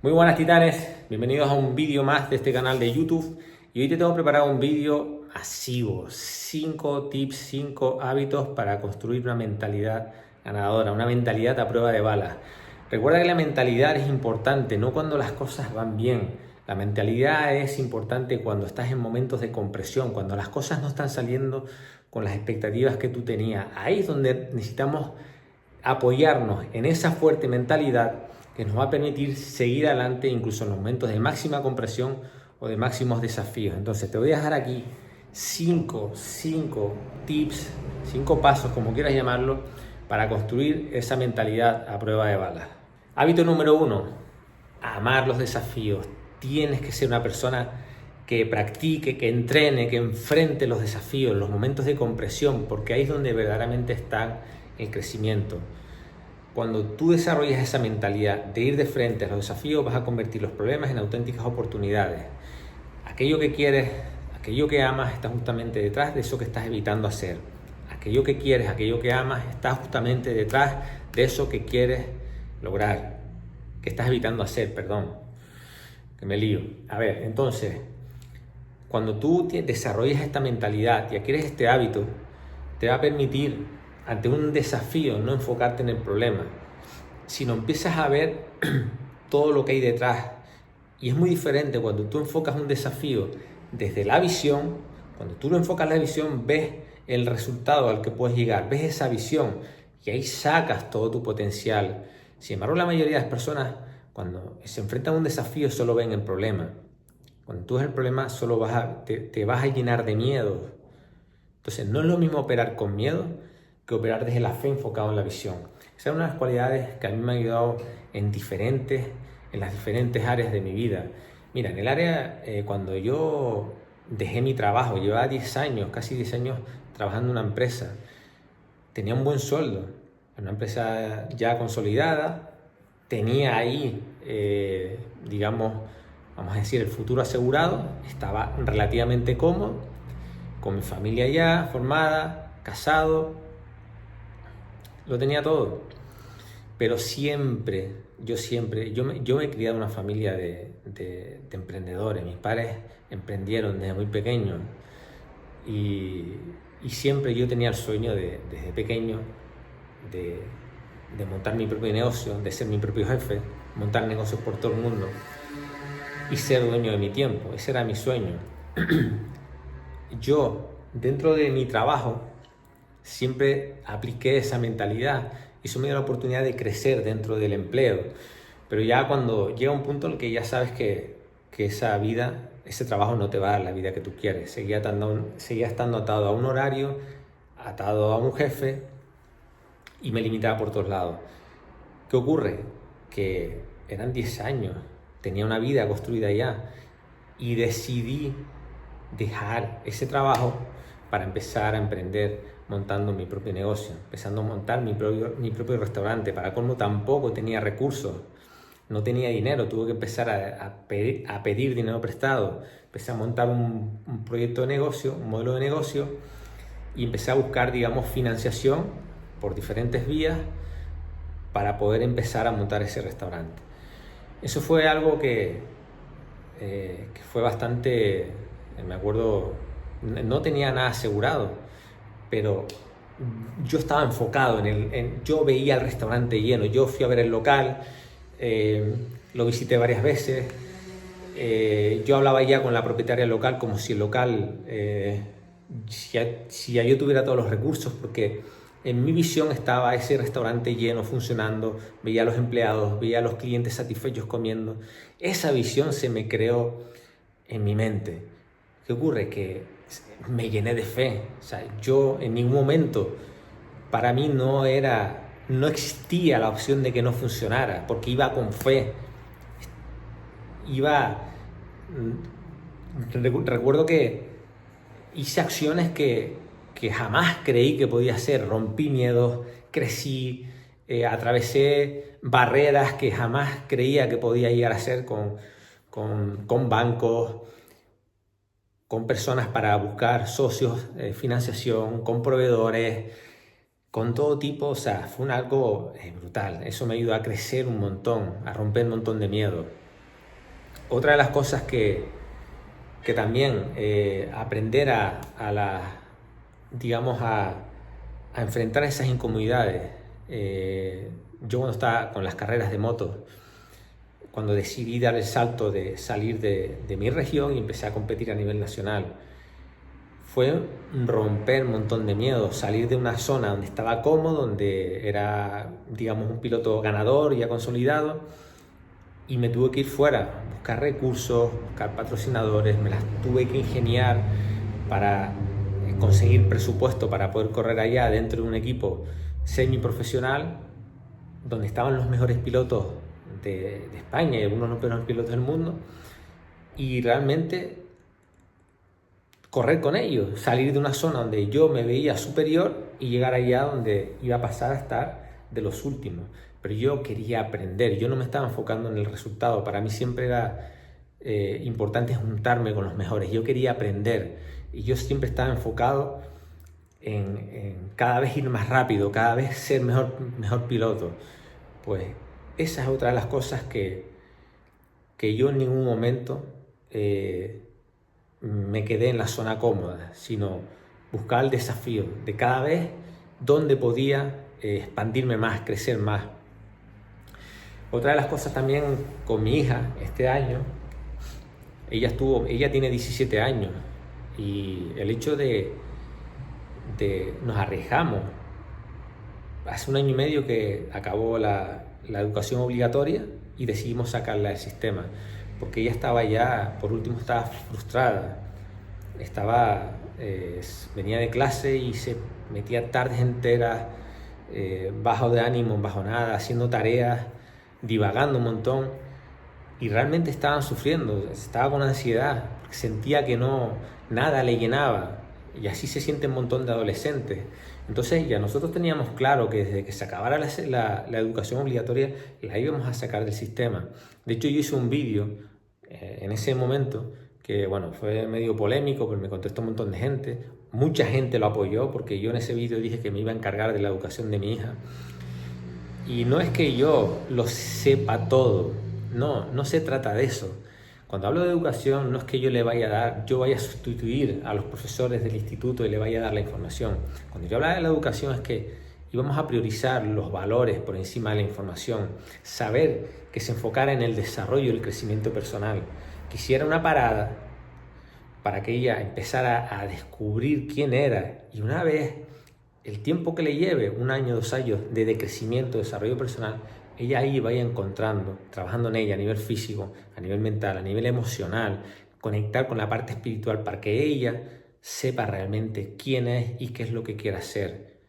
Muy buenas titanes, bienvenidos a un vídeo más de este canal de YouTube y hoy te tengo preparado un vídeo masivo, 5 tips, 5 hábitos para construir una mentalidad ganadora, una mentalidad a prueba de balas. Recuerda que la mentalidad es importante, no cuando las cosas van bien. La mentalidad es importante cuando estás en momentos de compresión, cuando las cosas no están saliendo con las expectativas que tú tenías. Ahí es donde necesitamos apoyarnos en esa fuerte mentalidad que nos va a permitir seguir adelante incluso en los momentos de máxima compresión o de máximos desafíos. Entonces te voy a dejar aquí 5 tips, 5 pasos, como quieras llamarlo, para construir esa mentalidad a prueba de balas. Hábito número 1, amar los desafíos. Tienes que ser una persona que practique, que entrene, que enfrente los desafíos, los momentos de compresión, porque ahí es donde verdaderamente está el crecimiento. Cuando tú desarrollas esa mentalidad de ir de frente a los desafíos, vas a convertir los problemas en auténticas oportunidades. Aquello que quieres, aquello que amas, está justamente detrás de eso que estás evitando hacer. Aquello que quieres, aquello que amas, está justamente detrás de eso que quieres lograr, que estás evitando hacer, perdón, que me lío. A ver, entonces, cuando tú desarrollas esta mentalidad y adquieres este hábito, te va a permitir ante un desafío no enfocarte en el problema, sino empiezas a ver todo lo que hay detrás. Y es muy diferente cuando tú enfocas un desafío desde la visión. Cuando tú lo enfocas la visión, ves el resultado al que puedes llegar, ves esa visión y ahí sacas todo tu potencial. Sin embargo, la mayoría de las personas cuando se enfrentan a un desafío solo ven el problema. Cuando tú ves el problema solo te vas a llenar de miedo. Entonces no es lo mismo operar con miedo que operar desde la fe enfocado en la visión. Esa es una de las cualidades que a mí me ha ayudado en las diferentes áreas de mi vida. Mira, en el área, cuando yo dejé mi trabajo, llevaba 10 años, casi 10 años trabajando en una empresa, tenía un buen sueldo, una empresa ya consolidada, tenía ahí, digamos, vamos a decir, el futuro asegurado, estaba relativamente cómodo, con mi familia ya formada, casado, lo tenía todo. Pero yo me he criado en una familia de emprendedores. Mis padres emprendieron desde muy pequeños y siempre yo tenía el sueño desde pequeño de, de montar mi propio negocio, de ser mi propio jefe, montar negocios por todo el mundo y ser dueño de mi tiempo. Ese era mi sueño. Yo, dentro de mi trabajo, siempre apliqué esa mentalidad y eso me dio la oportunidad de crecer dentro del empleo. Pero ya cuando llega un punto en el que ya sabes que esa vida, ese trabajo no te va a dar la vida que tú quieres, seguía estando atado a un horario, atado a un jefe y me limitaba por todos lados. ¿Qué ocurre? Que eran 10 años, tenía una vida construida ya y decidí dejar ese trabajo para empezar a emprender montando mi propio negocio, empezando a montar mi propio restaurante. Para colmo tampoco tenía recursos, no tenía dinero, tuve que empezar a pedir dinero prestado. Empecé a montar un proyecto de negocio, un modelo de negocio y empecé a buscar, digamos, financiación por diferentes vías para poder empezar a montar ese restaurante. Eso fue algo que fue bastante, me acuerdo, no tenía nada asegurado, pero yo estaba enfocado yo veía el restaurante lleno, yo fui a ver el local, lo visité varias veces, yo hablaba ya con la propietaria del local como si el local, si ya yo tuviera todos los recursos, porque en mi visión estaba ese restaurante lleno, funcionando, veía a los empleados, veía a los clientes satisfechos comiendo. Esa visión se me creó en mi mente. ¿Qué ocurre? Que me llené de fe. O sea, yo en ningún momento, para mí no existía la opción de que no funcionara, porque iba con fe. Recuerdo que hice acciones que jamás creí que podía hacer. Rompí miedos, crecí, atravesé barreras que jamás creía que podía llegar a hacer con bancos, con personas para buscar socios, financiación, con proveedores, con todo tipo. O sea, fue algo brutal. Eso me ayudó a crecer un montón, a romper un montón de miedo. Otra de las cosas que también aprender digamos, a enfrentar esas incomodidades. Yo cuando estaba con las carreras de moto, cuando decidí dar el salto de salir de mi región y empecé a competir a nivel nacional, fue romper un montón de miedos, salir de una zona donde estaba cómodo, donde era, digamos, un piloto ganador ya consolidado, y me tuve que ir fuera, buscar recursos, buscar patrocinadores, me las tuve que ingeniar para conseguir presupuesto para poder correr allá dentro de un equipo semiprofesional donde estaban los mejores pilotos de España y algunos de los mejores pilotos del mundo, y realmente correr con ellos, salir de una zona donde yo me veía superior y llegar allá donde iba a pasar a estar de los últimos. Pero yo quería aprender, yo no me estaba enfocando en el resultado. Para mí siempre era importante juntarme con los mejores. Yo quería aprender y yo siempre estaba enfocado en cada vez ir más rápido, cada vez ser mejor piloto. Pues esa es otra de las cosas que yo en ningún momento me quedé en la zona cómoda, sino buscar el desafío de cada vez donde podía expandirme más, crecer más. Otra de las cosas también con mi hija este año, ella tiene 17 años, y el hecho de nos arriesgamos. Hace un año y medio que acabó la educación obligatoria y decidimos sacarla del sistema, porque ella estaba ya, por último, estaba frustrada. Venía de clase y se metía tardes enteras, bajo de ánimo, bajonada, haciendo tareas, divagando un montón, y realmente estaban sufriendo, estaba con ansiedad, porque sentía que nada le llenaba, y así se siente un montón de adolescentes. Entonces ya nosotros teníamos claro que desde que se acabara la educación obligatoria la íbamos a sacar del sistema. De hecho, yo hice un vídeo en ese momento que, bueno, fue medio polémico, pero me contestó un montón de gente. Mucha gente lo apoyó porque yo en ese vídeo dije que me iba a encargar de la educación de mi hija. Y no es que yo lo sepa todo, no se trata de eso. Cuando hablo de educación, no es que yo vaya a sustituir a los profesores del instituto y le vaya a dar la información. Cuando yo hablaba de la educación es que íbamos a priorizar los valores por encima de la información, saber que se enfocara en el desarrollo y el crecimiento personal, que hiciera una parada para que ella empezara a descubrir quién era, y una vez, el tiempo que le lleve, 1 año, 2 años de crecimiento, desarrollo personal, ella ahí vaya encontrando, trabajando en ella a nivel físico, a nivel mental, a nivel emocional, conectar con la parte espiritual para que ella sepa realmente quién es y qué es lo que quiere hacer.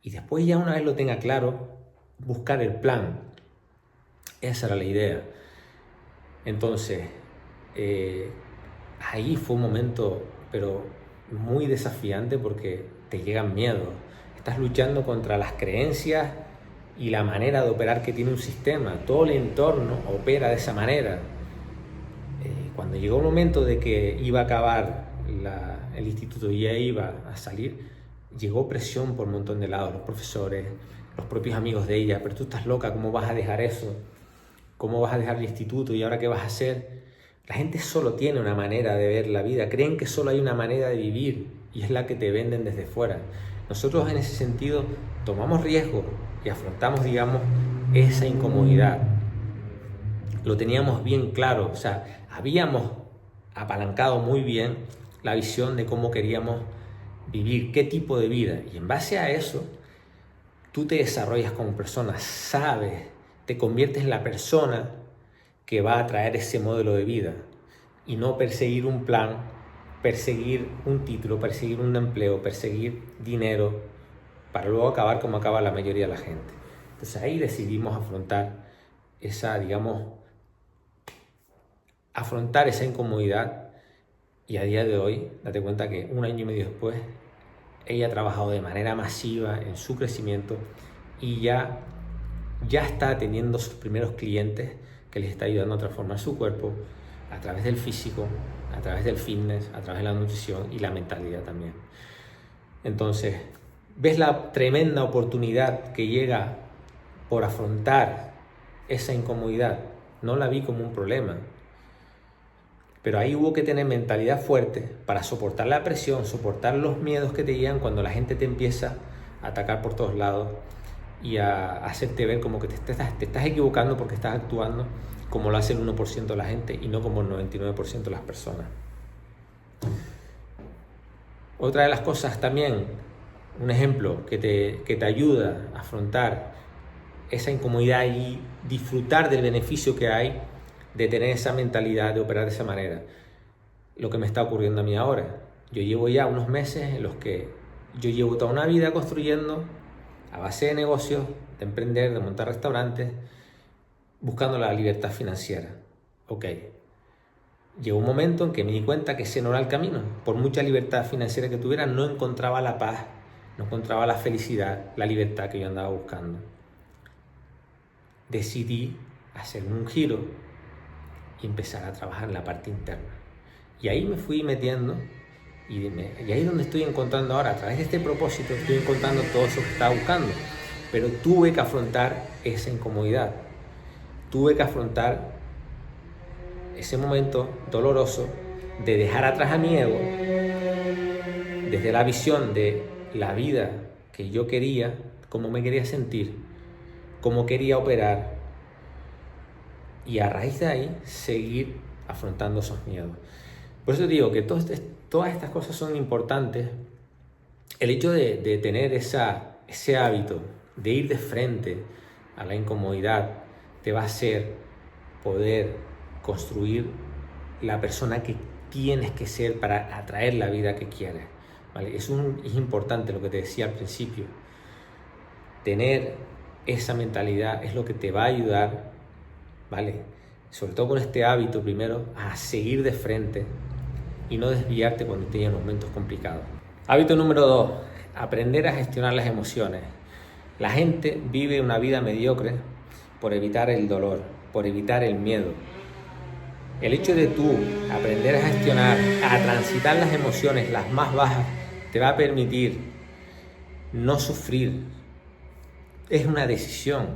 Y después, ya una vez lo tenga claro, buscar el plan. Esa era la idea. Entonces, ahí fue un momento, pero muy desafiante, porque te llegan miedos. Estás luchando contra las creencias y la manera de operar que tiene un sistema. Todo el entorno opera de esa manera. Cuando llegó el momento de que iba a acabar el instituto y ya iba a salir, llegó presión por un montón de lados, los profesores, los propios amigos de ella. Pero tú estás loca, ¿cómo vas a dejar eso? ¿Cómo vas a dejar el instituto? ¿Y ahora qué vas a hacer? La gente solo tiene una manera de ver la vida, creen que solo hay una manera de vivir, y es la que te venden desde fuera. Nosotros en ese sentido tomamos riesgo y afrontamos, digamos, esa incomodidad. Lo teníamos bien claro, o sea, habíamos apalancado muy bien la visión de cómo queríamos vivir, qué tipo de vida, y en base a eso tú te desarrollas como persona, sabes, te conviertes en la persona que va a traer ese modelo de vida, y no perseguir un plan, perseguir un título, perseguir un empleo, perseguir dinero, para luego acabar como acaba la mayoría de la gente. Entonces ahí decidimos afrontar esa incomodidad, y a día de hoy, date cuenta que 1 año y medio después, ella ha trabajado de manera masiva en su crecimiento y ya está teniendo sus primeros clientes que les está ayudando a transformar su cuerpo a través del físico, a través del fitness, a través de la nutrición y la mentalidad también. Entonces, ves la tremenda oportunidad que llega por afrontar esa incomodidad. No la vi como un problema. Pero ahí hubo que tener mentalidad fuerte para soportar la presión, soportar los miedos que te llegan cuando la gente te empieza a atacar por todos lados y a hacerte ver como que te estás equivocando porque estás actuando como lo hace el 1% de la gente y no como el 99% de las personas. Otra de las cosas también, un ejemplo que te ayuda a afrontar esa incomodidad y disfrutar del beneficio que hay de tener esa mentalidad, de operar de esa manera. Lo que me está ocurriendo a mí ahora. Yo llevo ya unos meses en los que yo llevo toda una vida construyendo a base de negocios, de emprender, de montar restaurantes, buscando la libertad financiera. Ok. Llegó un momento en que me di cuenta que ese no era el camino. Por mucha libertad financiera que tuviera, no encontraba la paz, no encontraba la felicidad, la libertad que yo andaba buscando. Decidí hacer un giro y empezar a trabajar en la parte interna. Y ahí me fui metiendo y ahí es donde estoy encontrando ahora, a través de este propósito, estoy encontrando todo eso que estaba buscando. Pero tuve que afrontar esa incomodidad. Tuve que afrontar ese momento doloroso de dejar atrás a mi ego, desde la visión de la vida que yo quería, cómo me quería sentir, cómo quería operar, y a raíz de ahí seguir afrontando esos miedos. Por eso digo que todas estas cosas son importantes. El hecho de tener ese hábito de ir de frente a la incomodidad te va a hacer poder construir la persona que tienes que ser para atraer la vida que quieres, ¿vale? Es importante lo que te decía al principio. Tener esa mentalidad es lo que te va a ayudar, ¿vale? Sobre todo con este hábito primero, a seguir de frente y no desviarte cuando tienes momentos complicados. Hábito número 2, aprender a gestionar las emociones. La gente vive una vida mediocre por evitar el dolor, por evitar el miedo. El hecho de tú aprender a gestionar, a transitar las emociones, las más bajas, te va a permitir no sufrir. Es una decisión.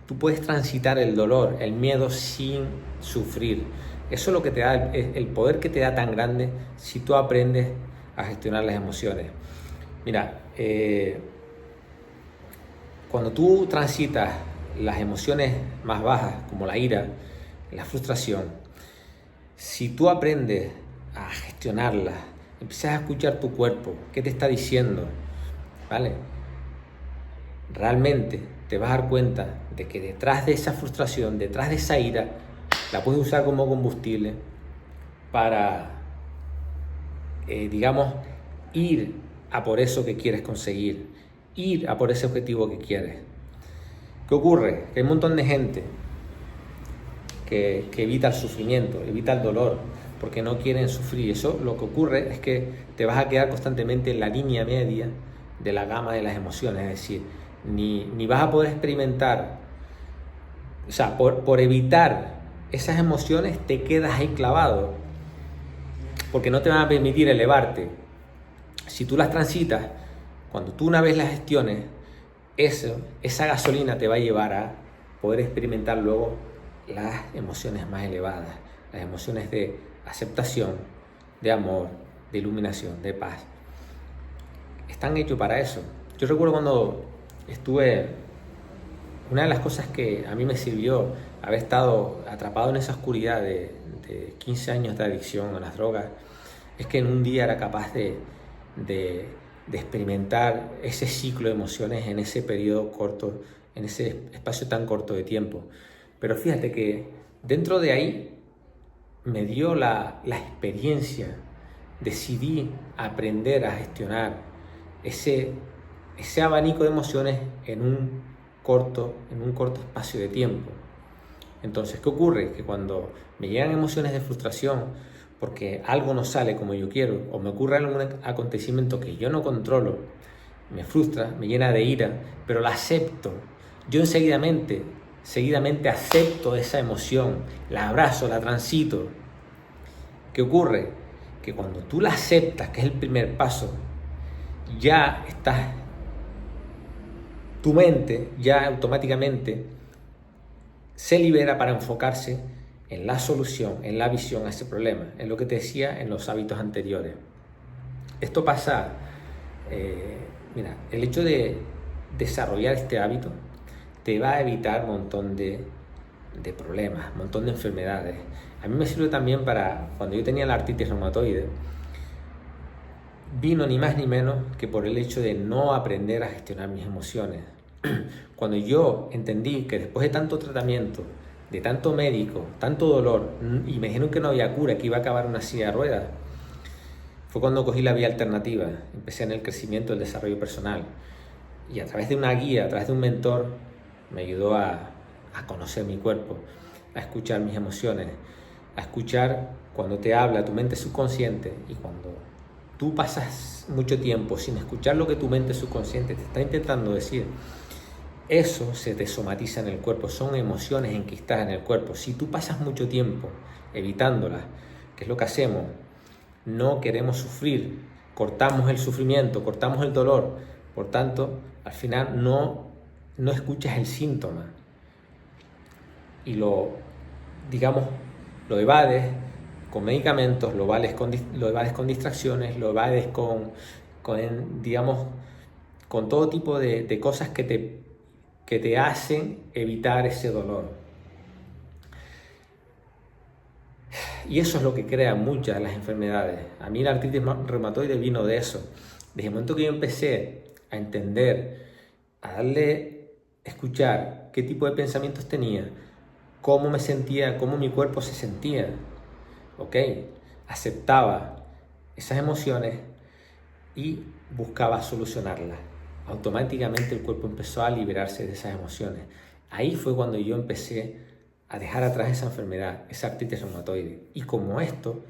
Tú puedes transitar el dolor, el miedo sin sufrir. Eso es lo que te da, el poder que te da tan grande si tú aprendes a gestionar las emociones. Mira, cuando tú transitas las emociones más bajas, como la ira, la frustración, si tú aprendes a gestionarlas, empiezas a escuchar tu cuerpo, qué te está diciendo, ¿vale? Realmente te vas a dar cuenta de que detrás de esa frustración, detrás de esa ira, la puedes usar como combustible para, ir a por eso que quieres conseguir, ir a por ese objetivo que quieres. ¿Qué ocurre? Que hay un montón de gente que evita el sufrimiento, evita el dolor, porque no quieren sufrir. Eso lo que ocurre es que te vas a quedar constantemente en la línea media de la gama de las emociones, es decir, ni vas a poder experimentar, o sea, por evitar esas emociones te quedas ahí clavado, porque no te van a permitir elevarte. Si tú las transitas, cuando tú una vez las gestiones, esa gasolina te va a llevar a poder experimentar luego las emociones más elevadas, las emociones de aceptación, de amor, de iluminación, de paz. Están hechos para eso. Yo recuerdo cuando una de las cosas que a mí me sirvió haber estado atrapado en esa oscuridad de 15 años de adicción a las drogas, es que en un día era capaz de experimentar ese ciclo de emociones en ese periodo corto, en ese espacio tan corto de tiempo. Pero fíjate que dentro de ahí me dio la experiencia, decidí aprender a gestionar ese abanico de emociones en un corto espacio de tiempo. Entonces, ¿qué ocurre? Que cuando me llegan emociones de frustración porque algo no sale como yo quiero, o me ocurre algún acontecimiento que yo no controlo, me frustra, me llena de ira, pero la acepto. Yo seguidamente acepto esa emoción, la abrazo, la transito. ¿Qué ocurre? Que cuando tú la aceptas, que es el primer paso, ya estás, tu mente ya automáticamente se libera para enfocarse en la solución, en la visión a ese problema. Es lo que te decía en los hábitos anteriores. Esto pasa, mira, el hecho de desarrollar este hábito te va a evitar un montón de problemas, un montón de enfermedades. A mí me sirve también para, cuando yo tenía la artritis reumatoide, vino ni más ni menos que por el hecho de no aprender a gestionar mis emociones. Cuando yo entendí que después de tanto tratamiento, de tanto médico, tanto dolor, y me dijeron que no había cura, que iba a acabar una silla de ruedas, fue cuando cogí la vía alternativa. Empecé en el crecimiento, el desarrollo personal, y a través de una guía, a través de un mentor, me ayudó a conocer mi cuerpo, a escuchar mis emociones, a escuchar cuando te habla tu mente subconsciente. Y cuando tú pasas mucho tiempo sin escuchar lo que tu mente subconsciente te está intentando decir, eso se te somatiza en el cuerpo, son emociones enquistadas en el cuerpo. Si tú pasas mucho tiempo evitándolas, que es lo que hacemos, no queremos sufrir, cortamos el sufrimiento, cortamos el dolor, por tanto, al final no escuchas el síntoma y lo evades con medicamentos, lo evades con distracciones, lo evades con todo tipo de cosas que te hacen evitar ese dolor. Y eso es lo que crea muchas de las enfermedades. A mí la artritis reumatoide vino de eso. Desde el momento que yo empecé a entender, a escuchar qué tipo de pensamientos tenía, cómo me sentía, cómo mi cuerpo se sentía, ¿ok? Aceptaba esas emociones y buscaba solucionarlas. Automáticamente el cuerpo empezó a liberarse de esas emociones. Ahí fue cuando yo empecé a dejar atrás esa enfermedad, esa artritis reumatoide. Y como esto,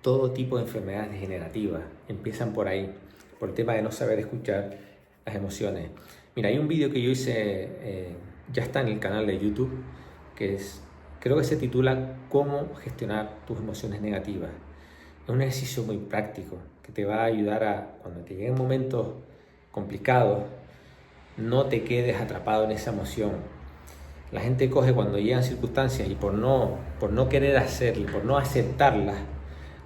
todo tipo de enfermedades degenerativas empiezan por ahí, por el tema de no saber escuchar las emociones. Mira, hay un vídeo que yo hice, ya está en el canal de YouTube, creo que se titula ¿Cómo gestionar tus emociones negativas? Es un ejercicio muy práctico que te va a ayudar a, cuando te lleguen momentos complicados, no te quedes atrapado en esa emoción. La gente coge cuando llegan circunstancias y por no querer hacerlo, por no aceptarlas,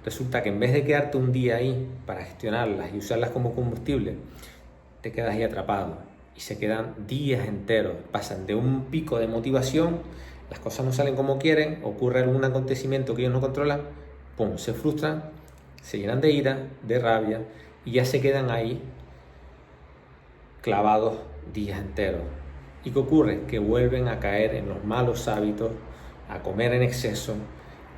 resulta que en vez de quedarte un día ahí para gestionarlas y usarlas como combustible, te quedas ahí atrapado y se quedan días enteros. Pasan de un pico de motivación, las cosas no salen como quieren, ocurre algún acontecimiento que ellos no controlan, ¡pum!, se frustran, se llenan de ira, de rabia y ya se quedan ahí clavados días enteros. ¿Y qué ocurre? Que vuelven a caer en los malos hábitos, a comer en exceso,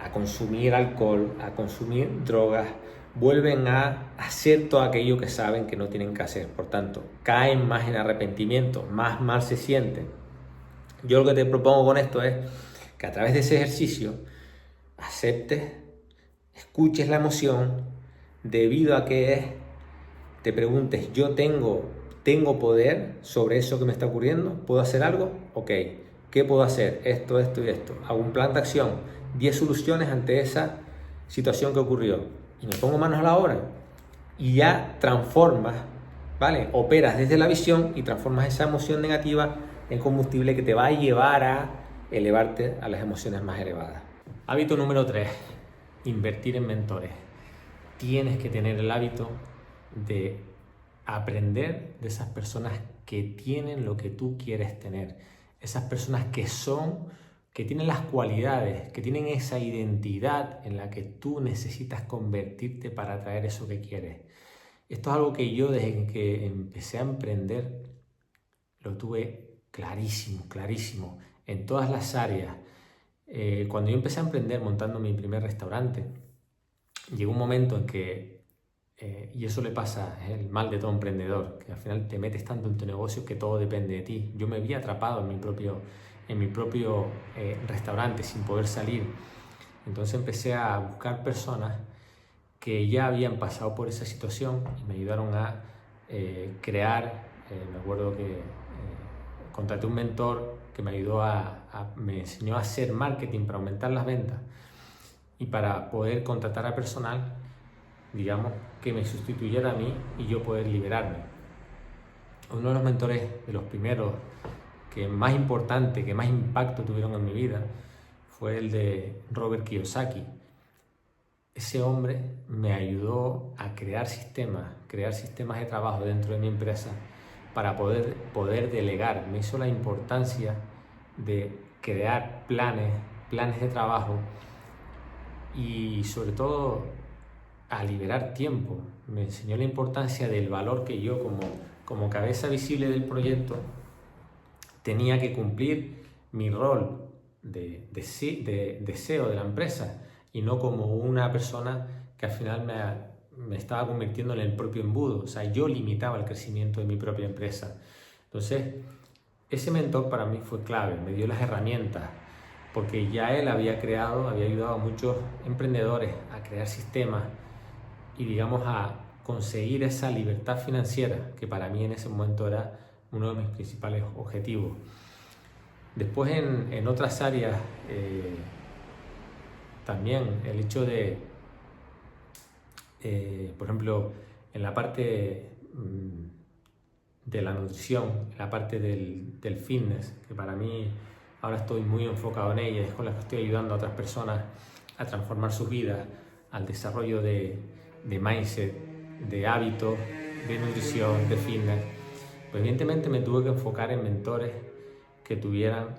a consumir alcohol, a consumir drogas, vuelven a hacer todo aquello que saben que no tienen que hacer. Por tanto, caen más en arrepentimiento, más mal se sienten. Yo lo que te propongo con esto es que a través de ese ejercicio aceptes, escuches la emoción, debido a que te preguntes, yo tengo poder sobre eso que me está ocurriendo, ¿puedo hacer algo? Ok, ¿qué puedo hacer? Esto, esto y esto. Hago un plan de acción, 10 soluciones ante esa situación que ocurrió y me pongo manos a la obra y ya transformas, ¿vale? Operas desde la visión y transformas esa emoción negativa en combustible que te va a llevar a elevarte a las emociones más elevadas. Hábito número 3, invertir en mentores. Tienes que tener el hábito de aprender de esas personas que tienen lo que tú quieres tener, esas personas que tienen las cualidades, que tienen esa identidad en la que tú necesitas convertirte para atraer eso que quieres. Esto es algo que yo desde que empecé a emprender lo tuve clarísimo, en todas las áreas. Cuando yo empecé a emprender montando mi primer restaurante, llegó un momento en que y eso le pasa, es el mal de todo emprendedor, que al final te metes tanto en tu negocio que todo depende de ti. Yo me vi atrapado en mi propio restaurante sin poder salir. Entonces empecé a buscar personas que ya habían pasado por esa situación y me ayudaron a crear. Me acuerdo que contraté un mentor que me ayudó me enseñó a hacer marketing para aumentar las ventas y para poder contratar a personal, digamos, que me sustituyera a mí y yo poder liberarme. Uno de los mentores, de los primeros, que más importante, que más impacto tuvieron en mi vida, fue el de Robert Kiyosaki. Ese hombre me ayudó a crear sistemas de trabajo dentro de mi empresa para poder delegar. Me hizo la importancia de crear planes de trabajo y sobre todo a liberar tiempo. Me enseñó la importancia del valor que yo como cabeza visible del proyecto tenía que cumplir mi rol de CEO de la empresa y no como una persona que al final me estaba convirtiendo en el propio embudo. O sea, yo limitaba el crecimiento de mi propia empresa. Entonces, ese mentor para mí fue clave, me dio las herramientas, porque ya él había ayudado a muchos emprendedores a crear sistemas y, digamos, a conseguir esa libertad financiera, que para mí en ese momento era uno de mis principales objetivos. Después en otras áreas, también el hecho de, por ejemplo, en la parte de la nutrición, en la parte del fitness, que para mí ahora estoy muy enfocado en ella, es con la que estoy ayudando a otras personas a transformar sus vidas, al desarrollo de mindset, de hábitos, de nutrición, de fitness. Pues evidentemente me tuve que enfocar en mentores que tuvieran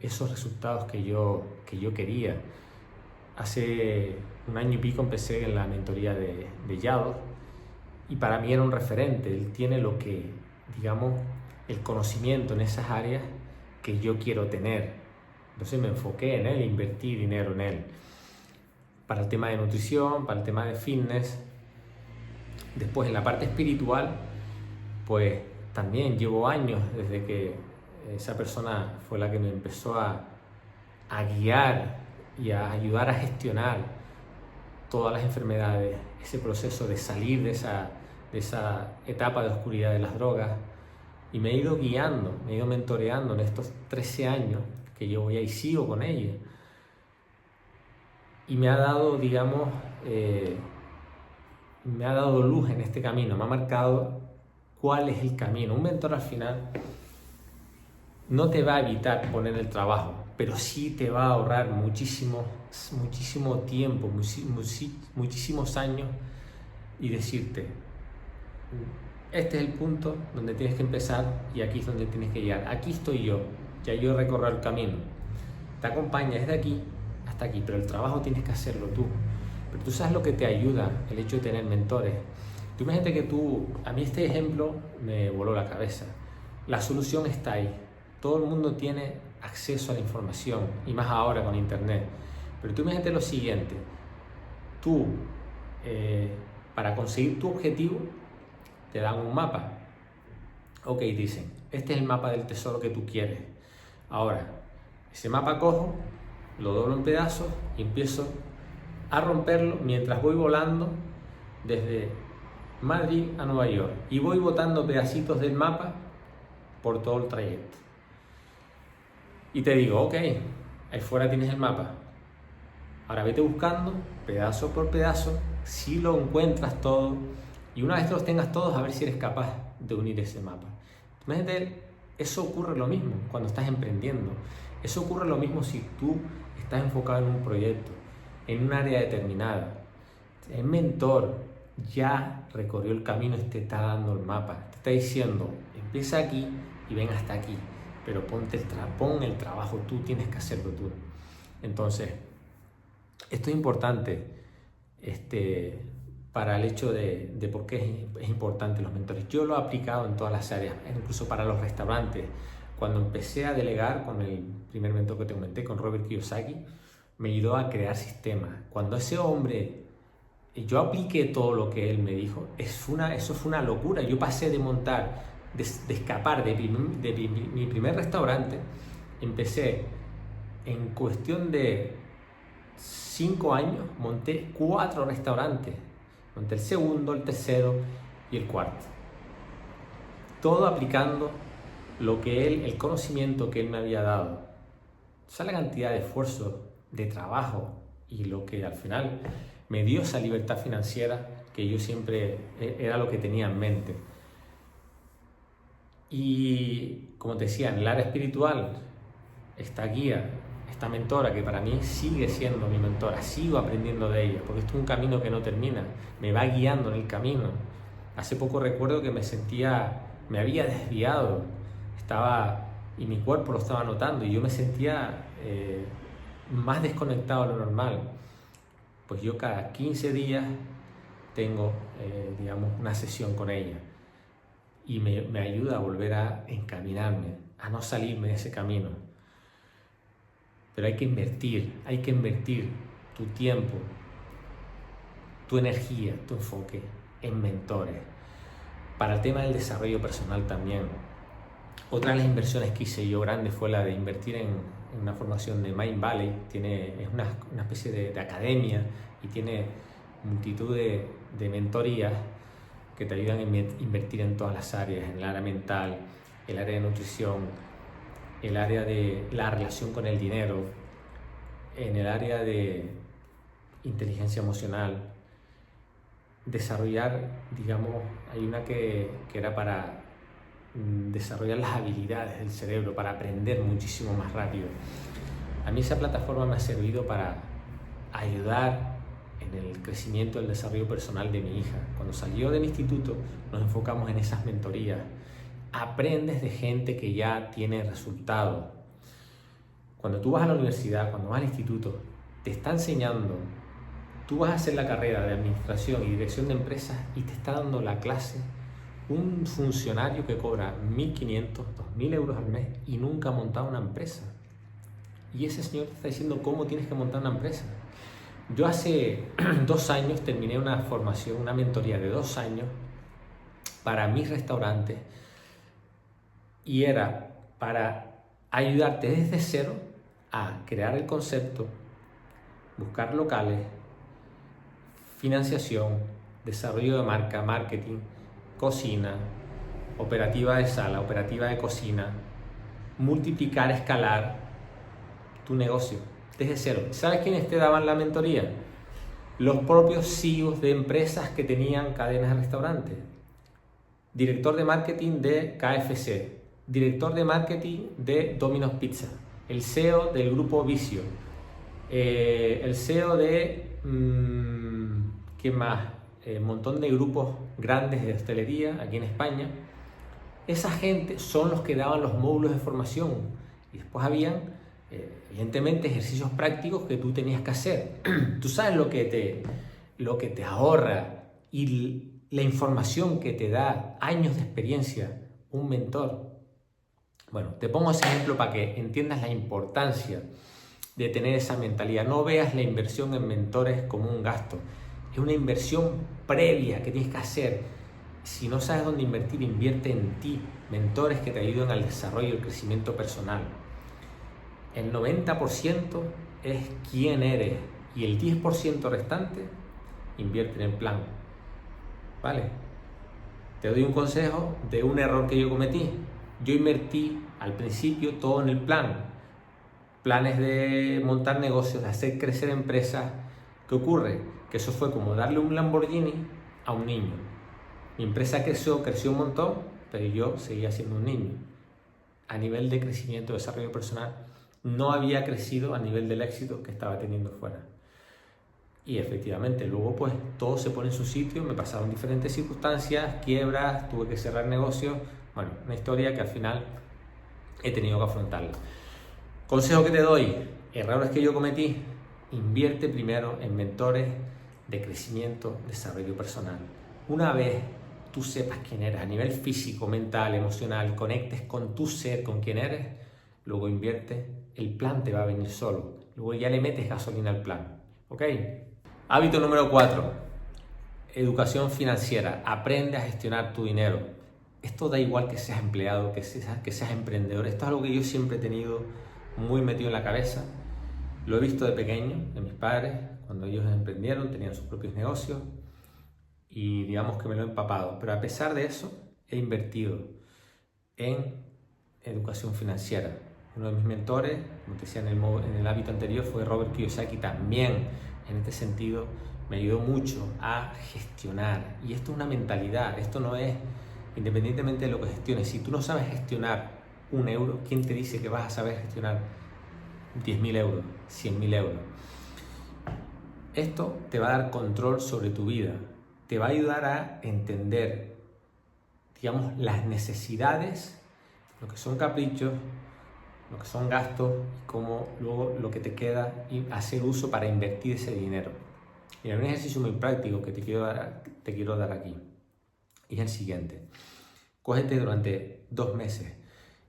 esos resultados que yo quería. Hace un año y pico empecé en la mentoría de Yador y para mí era un referente. Él tiene lo que, digamos, el conocimiento en esas áreas que yo quiero tener. Entonces me enfoqué en él, invertí dinero en él. Para el tema de nutrición, para el tema de fitness. Después en la parte espiritual, pues también llevo años desde que esa persona fue la que me empezó a guiar y a ayudar a gestionar todas las enfermedades, ese proceso de salir de esa etapa de oscuridad de las drogas, y me he ido guiando, me he ido mentoreando en estos 13 años que llevo ya y sigo con ella, y me ha dado, digamos, me ha dado luz en este camino, me ha marcado cuál es el camino. Un mentor al final no te va a evitar poner el trabajo, pero sí te va a ahorrar muchísimo tiempo, muchísimos años, y decirte, este es el punto donde tienes que empezar y aquí es donde tienes que llegar. Aquí estoy yo, ya yo recorro el camino. Te acompaña desde aquí hasta aquí, pero el trabajo tienes que hacerlo tú. Pero tú sabes lo que te ayuda el hecho de tener mentores. Tú imagínate que a mí este ejemplo me voló la cabeza. La solución está ahí. Todo el mundo tiene acceso a la información, y más ahora con internet. Pero tú imagínate lo siguiente. Tú, para conseguir tu objetivo, te dan un mapa. Ok, dicen, este es el mapa del tesoro que tú quieres. Ahora, ese mapa cojo, lo doblo en pedazos y empiezo a romperlo mientras voy volando desde Madrid a Nueva York, y voy botando pedacitos del mapa por todo el trayecto. Y te digo, ok, ahí fuera tienes el mapa. Ahora vete buscando pedazo por pedazo, si lo encuentras todo, y una vez que los tengas todos, a ver si eres capaz de unir ese mapa. Imagínate, eso ocurre lo mismo cuando estás emprendiendo. Eso ocurre lo mismo si tú estás enfocado en un proyecto, en un área determinada. El mentor ya recorrió el y te está dando el mapa. Te está diciendo, empieza aquí y ven hasta aquí, pero pon el trabajo tú, tienes que hacerlo tú. Entonces, esto es importante para el hecho de por qué es importante los mentores. Yo lo he aplicado en todas las áreas, incluso para los restaurantes. Cuando empecé a delegar con el primer mentor que te comenté, con Robert Kiyosaki, me ayudó a crear sistemas. Cuando ese hombre, yo apliqué todo lo que él me dijo, eso fue una locura. Yo pasé de montar, de escapar de mi primer restaurante, empecé en cuestión de 5 años, monté 4 restaurantes. Monté el segundo, el tercero y el cuarto. Todo aplicando el conocimiento que él me había dado. O sea, la cantidad de esfuerzo, de trabajo, y lo que al final me dio esa libertad financiera que yo siempre era lo que tenía en mente. Y como te decía, en el área espiritual, esta guía esta mentora que para mí sigue siendo mi mentora, sigo aprendiendo de ella, porque esto es un camino que no termina, me va guiando en el camino. Hace poco recuerdo que me había desviado, y mi cuerpo lo estaba notando, y yo me sentía más desconectado de lo normal. Pues yo cada 15 días tengo, digamos, una sesión con ella, y me ayuda a volver a encaminarme, a no salirme de ese camino. Pero hay que invertir tu tiempo, tu energía, tu enfoque en mentores. Para el tema del desarrollo personal también. Otra de las inversiones que hice yo grande fue la de invertir en una formación de Mind Valley. Es una especie de academia y tiene multitud de mentorías que te ayudan a invertir en todas las áreas, en el área mental, el área de nutrición, el área de la relación con el dinero, en el área de inteligencia emocional, desarrollar, digamos, hay una que era para desarrollar las habilidades del cerebro, para aprender muchísimo más rápido. A mí esa plataforma me ha servido para ayudar en el crecimiento y el desarrollo personal de mi hija. Cuando salió del instituto nos enfocamos en esas mentorías. Aprendes de gente que ya tiene resultados. Cuando tú vas a la universidad, cuando vas al instituto, te está enseñando, tú vas a hacer la carrera de administración y dirección de empresas y te está dando la clase un funcionario que cobra 1.500, 2.000 euros al mes y nunca ha montado una empresa. Y ese señor te está diciendo cómo tienes que montar una empresa. Yo hace 2 años terminé una formación, una mentoría de 2 años para mis restaurantes, y era para ayudarte desde cero a crear el concepto, buscar locales, financiación, desarrollo de marca, marketing, cocina, operativa de sala, operativa de cocina, multiplicar, escalar tu negocio desde cero. ¿Sabes quiénes te daban la mentoría? Los propios CEOs de empresas que tenían cadenas de restaurantes. Director de marketing de KFC, director de marketing de Domino's Pizza, el CEO del grupo Vicio, el CEO de ¿qué más? Un montón de grupos grandes de hostelería aquí en España. Esa gente son los que daban los módulos de formación, y después habían evidentemente ejercicios prácticos que tú tenías que hacer. Tú sabes lo que te ahorra y la información que te da años de experiencia un mentor. Bueno, te pongo ese ejemplo para que entiendas la importancia de tener esa mentalidad. No veas la inversión en mentores como un gasto. Es una inversión previa que tienes que hacer. Si no sabes dónde invertir, invierte en ti. Mentores que te ayuden al desarrollo y el crecimiento personal. El 90% es quién eres, y el 10% restante invierte en el plan. ¿Vale? Te doy un consejo de un error que yo cometí. Yo invertí al principio todo en el plan. Planes de montar negocios, de hacer crecer empresas. ¿Qué ocurre? Que eso fue como darle un Lamborghini a un niño. Mi empresa creció un montón, pero yo seguía siendo un niño. A nivel de crecimiento, desarrollo personal, no había crecido a nivel del éxito que estaba teniendo fuera. Y efectivamente, luego pues todo se pone en su sitio, me pasaron diferentes circunstancias, quiebras, tuve que cerrar negocios. Bueno, una historia que al final he tenido que afrontarla. Consejo que te doy, errores que yo cometí: invierte primero en mentores de crecimiento, desarrollo personal. Una vez tú sepas quién eres a nivel físico, mental, emocional, conectes con tu ser, con quién eres, luego invierte, el plan te va a venir solo. Luego ya le metes gasolina al plan. ¿Ok? Hábito número 4. Educación financiera. Aprende a gestionar tu dinero. Esto da igual que seas empleado, que seas emprendedor. Esto es algo que yo siempre he tenido muy metido en la cabeza. Lo he visto de pequeño, de mis padres, cuando ellos emprendieron, tenían sus propios negocios, y digamos que me lo he empapado. Pero a pesar de eso, he invertido en educación financiera. Uno de mis mentores, como te decía en el hábito anterior, fue Robert Kiyosaki. También en este sentido me ayudó mucho a gestionar. Y esto es una mentalidad, esto no es, independientemente de lo que gestiones, si tú no sabes gestionar 1 euro, ¿quién te dice que vas a saber gestionar 10.000 euros, 100.000 euros. Esto te va a dar control sobre tu vida, te va a ayudar a entender, digamos, las necesidades, lo que son caprichos, lo que son gastos y cómo luego lo que te queda y hacer uso para invertir ese dinero. Y hay un ejercicio muy práctico que te quiero dar aquí, y es el siguiente. Cógete durante 2 meses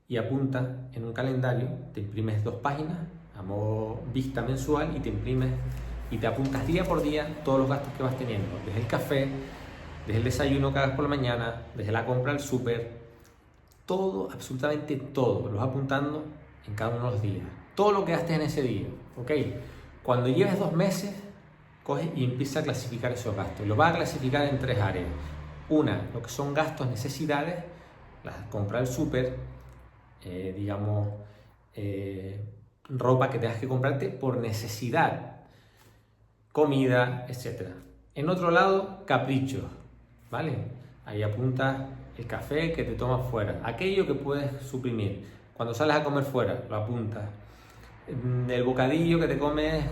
y apunta en un calendario, te imprimes 2 páginas a modo vista mensual y te imprimes y te apuntas día por día todos los gastos que vas teniendo, desde el café, desde el desayuno que hagas por la mañana, desde la compra al súper, todo, absolutamente todo, lo vas apuntando en cada uno de los días, todo lo que gastes en ese día, ¿ok? Cuando lleves 2 meses, coge y empieza a clasificar esos gastos. Lo vas a clasificar en 3 áreas. Una, lo que son gastos, necesidades, la compra al súper, digamos, ropa que tengas que comprarte por necesidad, comida, etc. En otro lado, caprichos, ¿vale? Ahí apuntas el café que te tomas fuera, aquello que puedes suprimir. Cuando sales a comer fuera, lo apuntas. El bocadillo que te comes,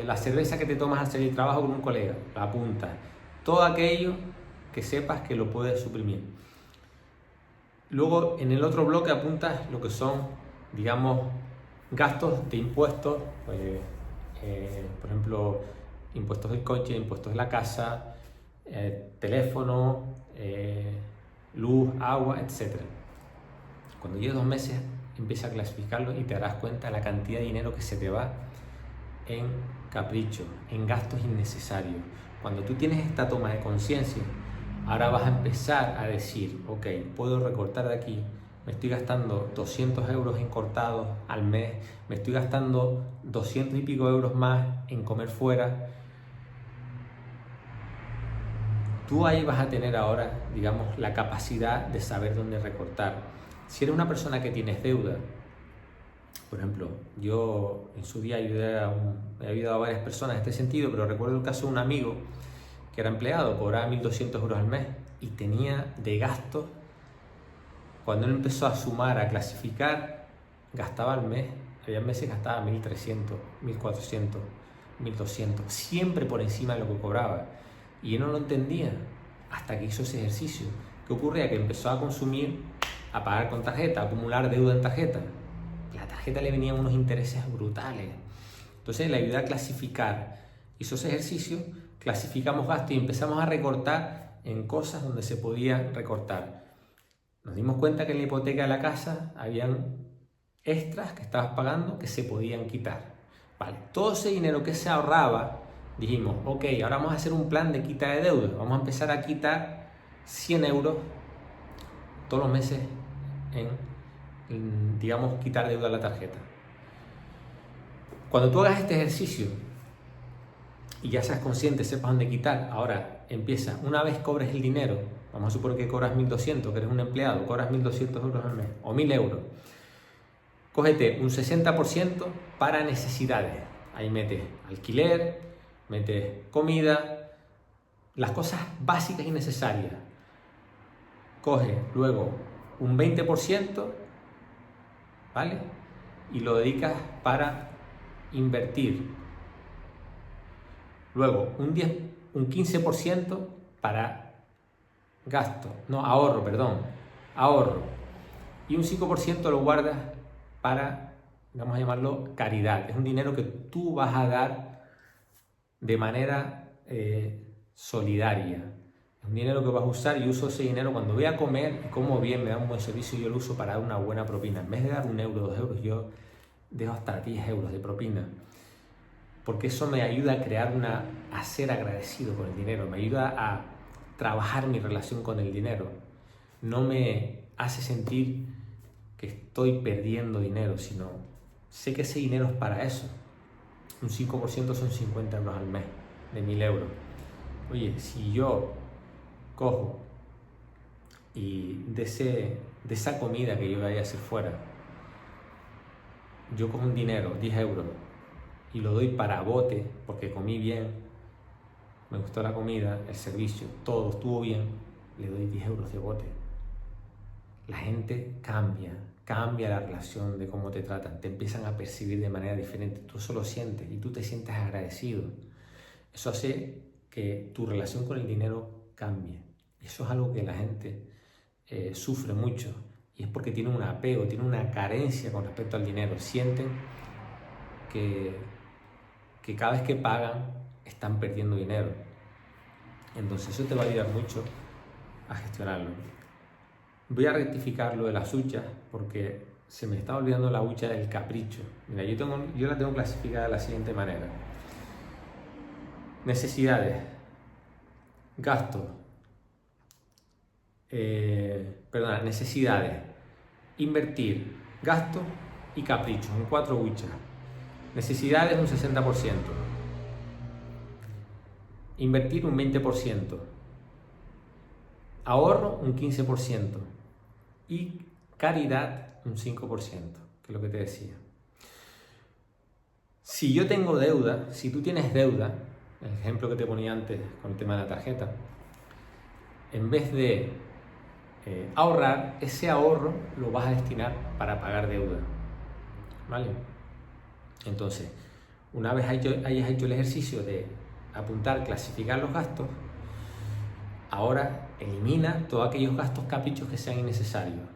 la cerveza que te tomas al salir de trabajo con un colega, lo apuntas. Todo aquello que sepas que lo puedes suprimir. Luego, en el otro bloque apuntas lo que son, digamos, gastos de impuestos, por ejemplo, impuestos del coche, impuestos de la casa, teléfono, luz, agua, etc. Cuando llegues 2 meses, empieza a clasificarlo y te darás cuenta de la cantidad de dinero que se te va en capricho, en gastos innecesarios. Cuando tú tienes esta toma de conciencia, ahora vas a empezar a decir, ok, puedo recortar de aquí, me estoy gastando 200 euros en cortados al mes, me estoy gastando 200 y pico euros más en comer fuera. Tú ahí vas a tener ahora, digamos, la capacidad de saber dónde recortar. Si eres una persona que tienes deuda, por ejemplo, yo en su día he ayudado a varias personas en este sentido, pero recuerdo el caso de un amigo que era empleado, cobraba 1.200 euros al mes y tenía de gastos, cuando él empezó a sumar, a clasificar, gastaba al mes, había meses que gastaba 1.300, 1.400, 1.200, siempre por encima de lo que cobraba. Y él no lo entendía hasta que hizo ese ejercicio. ¿Qué ocurría? Que empezó a consumir, a pagar con tarjeta, a acumular deuda en tarjeta. La tarjeta le venían unos intereses brutales. Entonces le ayudé a clasificar. Hizo ese ejercicio, clasificamos gastos y empezamos a recortar en cosas donde se podía recortar. Nos dimos cuenta que en la hipoteca de la casa habían extras que estabas pagando que se podían quitar. Vale, todo ese dinero que se ahorraba, dijimos, ok, ahora vamos a hacer un plan de quita de deuda. Vamos a empezar a quitar 100 euros todos los meses en, digamos, quitar deuda a la tarjeta. Cuando tú hagas este ejercicio y ya seas consciente, sepas dónde quitar, ahora empieza, una vez cobres el dinero, vamos a suponer que cobras 1.200, que eres un empleado, cobras 1.200 euros al mes o 1.000 euros, cógete un 60% para necesidades. Ahí metes alquiler, metes comida, las cosas básicas y necesarias. Coge luego un 20%, ¿vale? Y lo dedicas para invertir. Luego un 15% para ahorro. Y un 5% lo guardas para, vamos a llamarlo, caridad. Es un dinero que tú vas a dar de manera solidaria. Es un dinero que vas a usar y uso ese dinero cuando voy a comer y como bien, me da un buen servicio, yo lo uso para dar una buena propina. En vez de dar 1 euro, 2 euros, yo dejo hasta 10 euros de propina. Porque eso me ayuda a ser agradecido con el dinero, me ayuda a trabajar mi relación con el dinero. No me hace sentir que estoy perdiendo dinero, sino sé que ese dinero es para eso. Un 5% son 50 euros al mes, de 1.000 euros. Oye, si yo cojo y de esa comida que yo vaya a hacer fuera, yo cojo un dinero, 10 euros, y lo doy para bote, porque comí bien, me gustó la comida, el servicio, todo estuvo bien, le doy 10 euros de bote. La gente cambia, cambia la relación de cómo te tratan, te empiezan a percibir de manera diferente, tú solo sientes y tú te sientes agradecido. Eso hace que tu relación con el dinero cambie. Eso es algo que la gente sufre mucho y es porque tiene un apego, tiene una carencia con respecto al dinero. Sienten que cada vez que pagan están perdiendo dinero. Entonces eso te va a ayudar mucho a gestionarlo. Voy a rectificar lo de las huchas porque se me está olvidando la hucha del capricho. Mira, yo la tengo clasificada de la siguiente manera. Necesidades, gastos, necesidades, invertir, gastos y caprichos en 4 huchas. Necesidades un 60%, invertir un 20%, ahorro un 15% y caridad un 5%, que es lo que te decía. Si yo tengo deuda, si tú tienes deuda, el ejemplo que te ponía antes con el tema de la tarjeta, en vez de ahorrar, ese ahorro lo vas a destinar para pagar deuda, ¿vale? Entonces, una vez hayas hecho el ejercicio de apuntar, clasificar los gastos, ahora elimina todos aquellos gastos caprichos que sean innecesarios.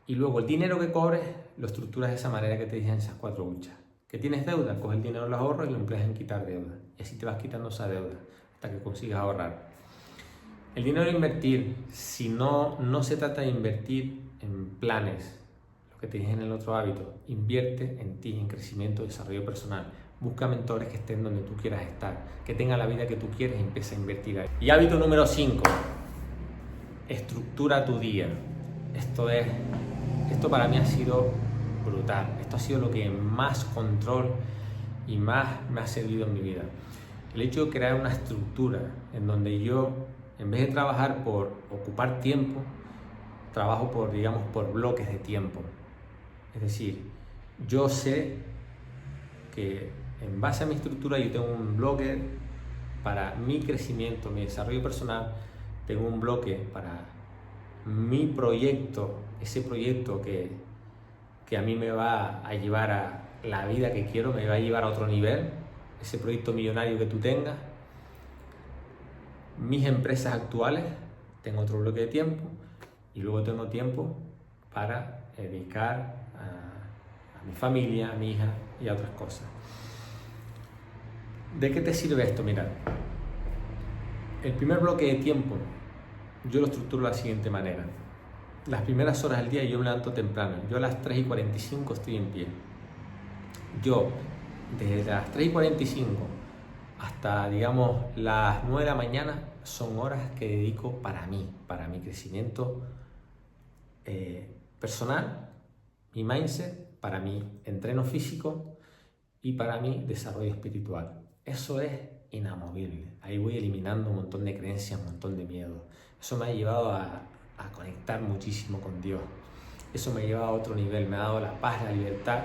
Y luego el dinero que cobres lo estructuras de esa manera que te dije en esas 4 huchas. ¿Que tienes deuda? Coge el dinero de los ahorros y lo empleas en quitar deuda. Y así te vas quitando esa deuda hasta que consigas ahorrar. El dinero de invertir, si no se trata de invertir en planes, lo que te dije en el otro hábito, invierte en ti, en crecimiento, desarrollo personal. Busca mentores que estén donde tú quieras estar, que tengan la vida que tú quieres y empieza a invertir ahí. Y hábito número 5, estructura tu día. Esto para mí ha sido brutal. Esto ha sido lo que más control y más me ha servido en mi vida. El hecho de crear una estructura en donde yo, en vez de trabajar por ocupar tiempo, trabajo por bloques de tiempo. Es decir, yo sé que en base a mi estructura yo tengo un bloque para mi crecimiento, mi desarrollo personal, tengo un bloque para mi proyecto, ese proyecto que a mí me va a llevar a la vida que quiero, me va a llevar a otro nivel, ese proyecto millonario que tú tengas. Mis empresas actuales, tengo otro bloque de tiempo y luego tengo tiempo para dedicar a mi familia, a mi hija y a otras cosas. ¿De qué te sirve esto? Mira, el primer bloque de tiempo yo lo estructuro de la siguiente manera. Las primeras horas del día yo me levanto temprano. Yo a las 3:45 estoy en pie. Yo, desde las 3:45 hasta, las 9 de la mañana, son horas que dedico para mí, para mi crecimiento personal, mi mindset, para mi entreno físico y para mi desarrollo espiritual. Eso es inamovible. Ahí voy eliminando un montón de creencias, un montón de miedo. Eso me ha llevado a conectar muchísimo con Dios. Eso me ha llevado a otro nivel, me ha dado la paz, la libertad,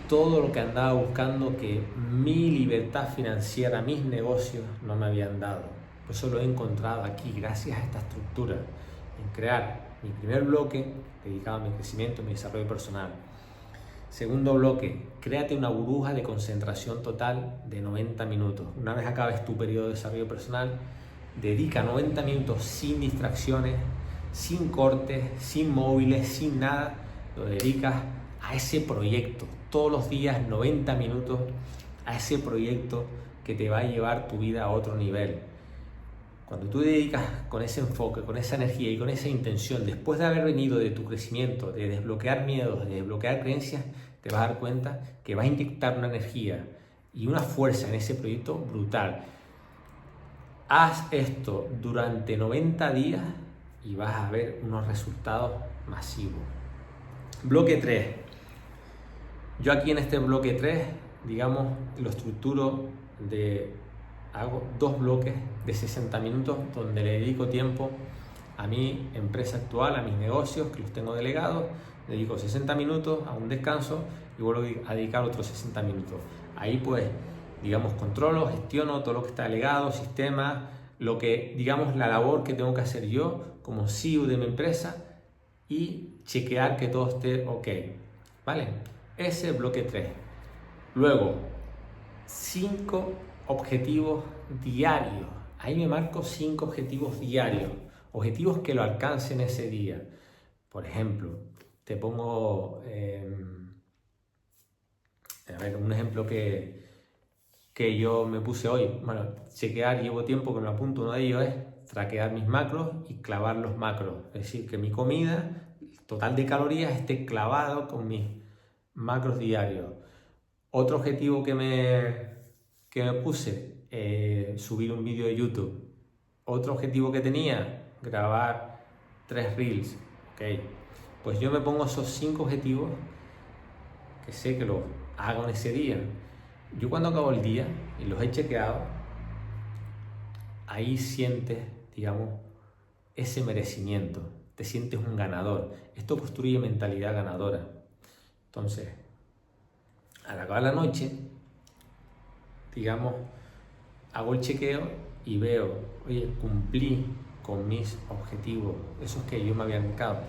todo lo que andaba buscando que mi libertad financiera, mis negocios no me habían dado. Pues eso lo he encontrado aquí gracias a esta estructura, en crear mi primer bloque dedicado a mi crecimiento, mi desarrollo personal. Segundo bloque, créate una burbuja de concentración total de 90 minutos. Una vez acabes tu periodo de desarrollo personal, dedica 90 minutos sin distracciones, sin cortes, sin móviles, sin nada. Lo dedicas a ese proyecto. Todos los días 90 minutos a ese proyecto que te va a llevar tu vida a otro nivel. Cuando tú dedicas con ese enfoque, con esa energía y con esa intención, después de haber venido de tu crecimiento, de desbloquear miedos, de desbloquear creencias, te vas a dar cuenta que vas a inyectar una energía y una fuerza en ese proyecto brutal. Haz esto durante 90 días y vas a ver unos resultados masivos. Bloque 3. Yo aquí en este bloque 3, lo estructuro hago 2 bloques de 60 minutos donde le dedico tiempo a mi empresa actual, a mis negocios que los tengo delegados. Dedico 60 minutos a un descanso y vuelvo a dedicar otros 60 minutos. Ahí controlo, gestiono todo lo que está delegado, sistema, la labor que tengo que hacer yo como CEO de mi empresa, y chequear que todo esté ok, ¿vale? Ese bloque 3. Luego, 5 objetivos diarios. Ahí me marco 5 objetivos diarios, objetivos que lo alcancen ese día. Por ejemplo, te pongo a ver, un ejemplo que yo me puse hoy. Bueno, chequear, llevo tiempo que me lo apunto. Uno de ellos es traquear mis macros y clavar los macros. Es decir, que mi comida, total de calorías, esté clavado con mis macros diarios. Otro objetivo que me puse, subir un vídeo de YouTube. Otro objetivo que tenía, grabar 3 reels. Okay. Pues yo me pongo esos 5 objetivos que sé que los hago en ese día. Yo cuando acabo el día y los he chequeado, ahí sientes, digamos, ese merecimiento. Te sientes un ganador. Esto construye mentalidad ganadora. Entonces, al acabar la noche, digamos, hago el chequeo y veo, oye, cumplí con mis objetivos, esos que yo me había marcado.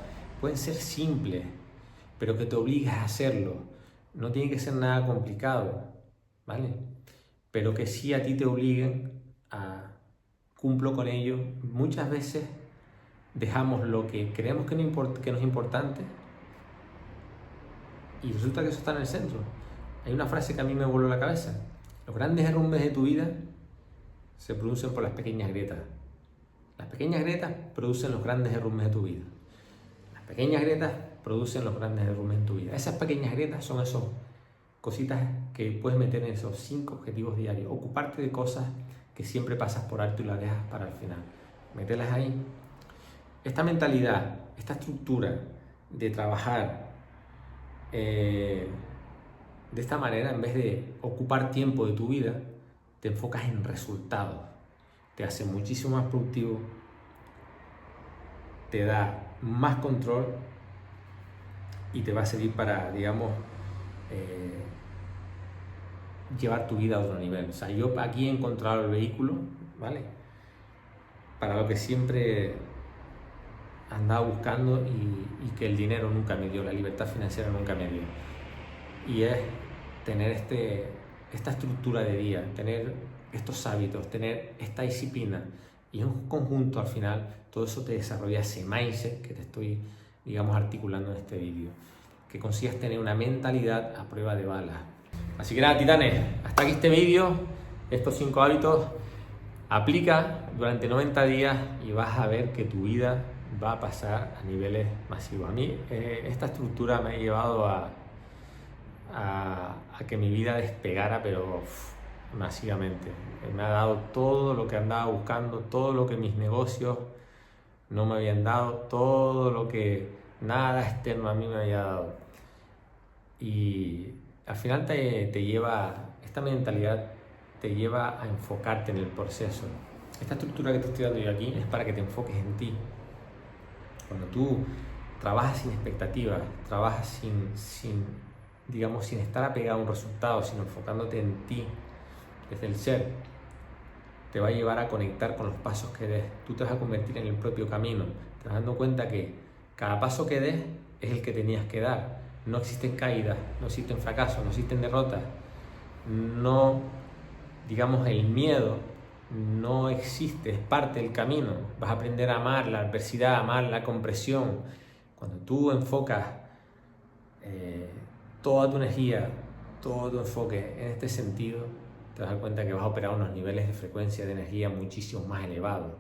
Pueden ser simples, pero que te obligas a hacerlo. No tiene que ser nada complicado, ¿vale? Pero que sí a ti te obliguen a cumplo con ello. Muchas veces dejamos lo que creemos que no es importante y resulta que eso está en el centro. Hay una frase que a mí me voló la cabeza. Los grandes derrumbes de tu vida se producen por las pequeñas grietas. Las pequeñas grietas producen los grandes derrumbes de tu vida. Las pequeñas grietas producen los grandes derrumbes en tu vida. Esas pequeñas grietas son esas cositas que puedes meter en esos 5 objetivos diarios. Ocuparte de cosas que siempre pasas por alto y las dejas para el final. Mételas ahí. Esta mentalidad, esta estructura de trabajar de esta manera, en vez de ocupar tiempo de tu vida, te enfocas en resultados. Te hace muchísimo más productivo, te da más control y te va a servir para, digamos, llevar tu vida a otro nivel. O sea, yo aquí he encontrado el vehículo, ¿vale? Para lo que siempre andaba buscando y que el dinero nunca me dio, la libertad financiera nunca me dio. Y es tener esta estructura de día, tener estos hábitos, tener esta disciplina. Y en un conjunto, al final, todo eso te desarrolla ese mindset que te estoy, digamos, articulando en este vídeo. Que consigas tener una mentalidad a prueba de balas. Así que nada, titanes, hasta aquí este vídeo. Estos 5 hábitos, aplica durante 90 días y vas a ver que tu vida va a pasar a niveles masivos. A mí esta estructura me ha llevado a que mi vida despegara, pero masivamente. Me ha dado todo lo que andaba buscando, todo lo que mis negocios no me habían dado, todo lo que nada externo a mí me había dado. Y al final te lleva, esta mentalidad te lleva a enfocarte en el proceso. Esta estructura que te estoy dando yo aquí es para que te enfoques en ti. Cuando tú trabajas sin expectativas, trabajas sin estar apegado a un resultado, sino enfocándote en ti, desde el ser, te va a llevar a conectar con los pasos que des. Tú te vas a convertir en el propio camino. Te vas dando cuenta que cada paso que des es el que tenías que dar. No existen caídas, no existen fracasos, no existen derrotas. No, digamos, el miedo no existe, es parte del camino. Vas a aprender a amar la adversidad, a amar la compresión. Cuando tú enfocas toda tu energía, todo tu enfoque en este sentido, te vas a dar cuenta que vas a operar unos niveles de frecuencia de energía muchísimo más elevados.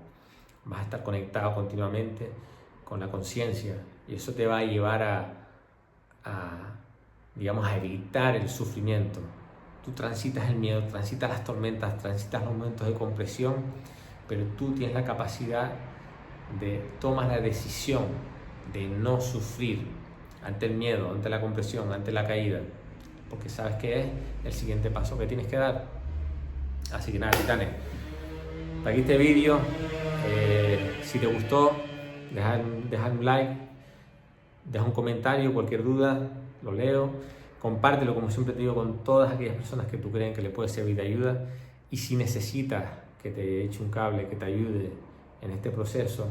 Vas a estar conectado continuamente con la conciencia y eso te va a llevar a evitar el sufrimiento. Tú transitas el miedo, transitas las tormentas, transitas los momentos de compresión, pero tú tienes la capacidad de tomar la decisión de no sufrir ante el miedo, ante la compresión, ante la caída, porque sabes que es el siguiente paso que tienes que dar. Así que nada, titanes, hasta aquí este vídeo. Si te gustó, deja un like, deja un comentario, cualquier duda, lo leo. Compártelo, como siempre te digo, con todas aquellas personas que tú crees que le puede servir de ayuda. Y si necesitas que te eche un cable, que te ayude en este proceso,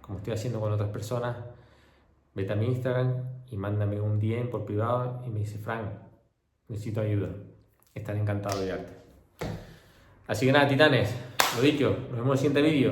como estoy haciendo con otras personas, vete a mi Instagram y mándame un DM por privado y me dice, Frank, necesito ayuda. Estaré encantado de ayudarte. Así que nada, titanes, lo dicho, nos vemos en el siguiente vídeo.